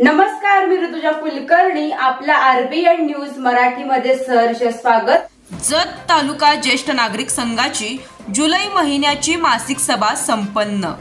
नमस्कार, मी ऋतुजा कुलकर्णी. आपल्या RBN news मराठीमध्ये सहर्ष स्वागत. जत तालुका ज्येष्ठ नागरिक संघाची जुलै महिन्याची मासिक सभा संपन्न.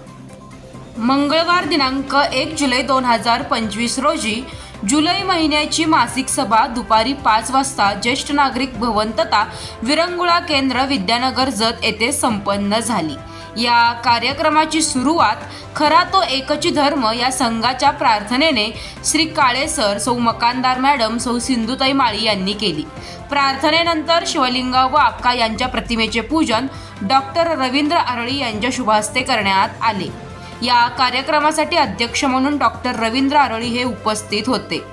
मंगळवार दिनांक 1 जुलै 2025 रोजी जुलै महिन्याची मासिक सभा दुपारी 5 वाजता ज्येष्ठ नागरिक भवन तथा विरंगुळा केंद्र विद्यानगर जत येथे संपन्न झाली. या कार्यक्रमाची सुरुवात खरा तो एकची धर्म या संघाच्या प्रार्थनेने श्री काळे सर, सौ मकानदार मॅडम, सौ सिंधुताई माळी यांनी केली. प्रार्थनेनंतर शिवलिंगा व अक्का यांच्या प्रतिमेचे पूजन डॉक्टर रवींद्र आरळी यांच्या शुभहस्ते करण्यात आले. या कार्यक्रमासाठी अध्यक्ष म्हणून डॉक्टर रवींद्र आरळी हे उपस्थित होते.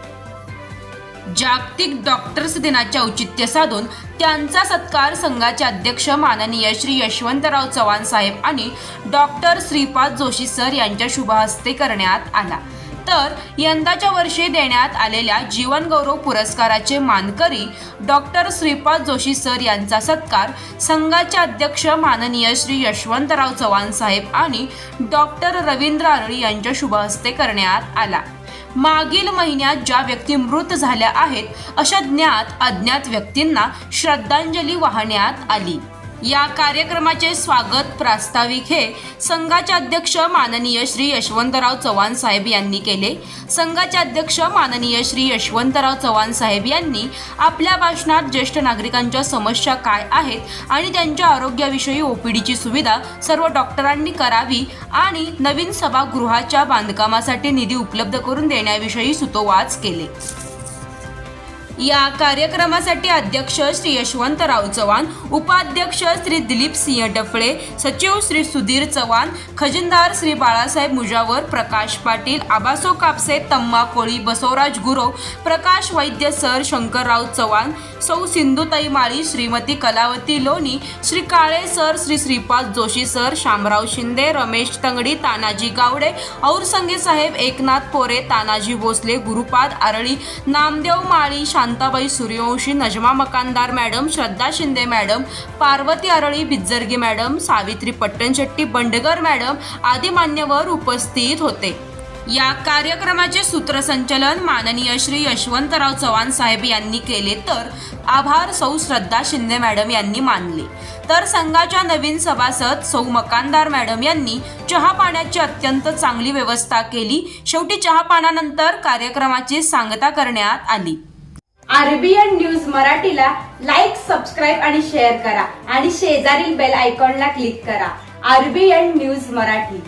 जागतिक डॉक्टर्स दिनाचे औचित्य साधून त्यांचा सत्कार संघाचे अध्यक्ष माननीय श्री यशवंतराव चव्हाण साहेब आणि डॉक्टर श्रीपाद जोशी सर यांच्या शुभहस्ते करण्यात आला. तर यंदाच्या वर्षी देण्यात आलेल्या जीवन गौरव पुरस्काराचे मानकरी डॉक्टर श्रीपाद जोशी सर यांचा सत्कार संघाचे अध्यक्ष माननीय श्री यशवंतराव चव्हाण साहेब आणि डॉक्टर रवींद्र आरळी यांच्या शुभहस्ते करण्यात आला. मागील महिन्यात ज्या व्यक्ती मृत झाल्या आहेत अशा ज्ञात अज्ञात व्यक्तींना श्रद्धांजली वाहण्यात आली. या कार्यक्रमाचे स्वागत प्रास्ताविक हे संघाचे अध्यक्ष माननीय श्री यशवंतराव चव्हाण साहेब यांनी केले. संघाचे अध्यक्ष माननीय श्री यशवंतराव चव्हाण साहेब यांनी आपल्या भाषणात ज्येष्ठ नागरिकांच्या समस्या काय आहेत आणि त्यांच्या आरोग्याविषयी ओपीडीची सुविधा सर्व डॉक्टरांनी करावी आणि नवीन सभागृहाच्या बांधकामासाठी निधी उपलब्ध करून देण्याविषयी सुतोवाच केले. या कार्यक्रमासाठी अध्यक्ष श्री यशवंतराव चव्हाण, उपाध्यक्ष श्री दिलीप सिंह डफळे, सचिव श्री सुधीर चव्हाण, खजिनदार श्री बाळासाहेब मुजावर, प्रकाश पाटील, आबासो कापसे, तम्मा कोळी, बसवराज गुरव, प्रकाश वैद्य सर, शंकरराव चव्हाण, सौ सिंधुताई माळी, श्रीमती कलावती लोणी, श्री काळे सर, श्री श्रीपाद जोशी सर, शामराव शिंदे, रमेश तंगडी, तानाजी गावडे, औरसंगे साहेब, एकनाथ पोरे, तानाजी भोसले, गुरुपाद आरळी, नामदेव माळी, शांताबाई सूर्यवंशी, नजमा मकानदार मॅडम, श्रद्धा Shinde madam, Parvati Arali, बिज्जरगी madam, Savitri Pattanshetti, Bandgar madam आदी मान्यवर उपस्थित होते. या कार्यक्रमाचे सूत्रसंचालन माननीय श्री यशवंतराव चव्हाण साहेब यांनी केले, तर आभार सौ श्रद्धा शिंदे मॅडम यांनी मानले. तर संघाच्या नवीन सभासद सौ मकानदार मॅडम यांनी चहा पाण्याची अत्यंत चांगली व्यवस्था केली. शेवटी चहा पाण्यानंतर कार्यक्रमाची सांगता करण्यात आली. आरबीएन न्यूज मराठीला लाईक, सबस्क्राईब आणि शेअर करा आणि शेजारील बेल आयकॉनला क्लिक करा. RBN news Marathi.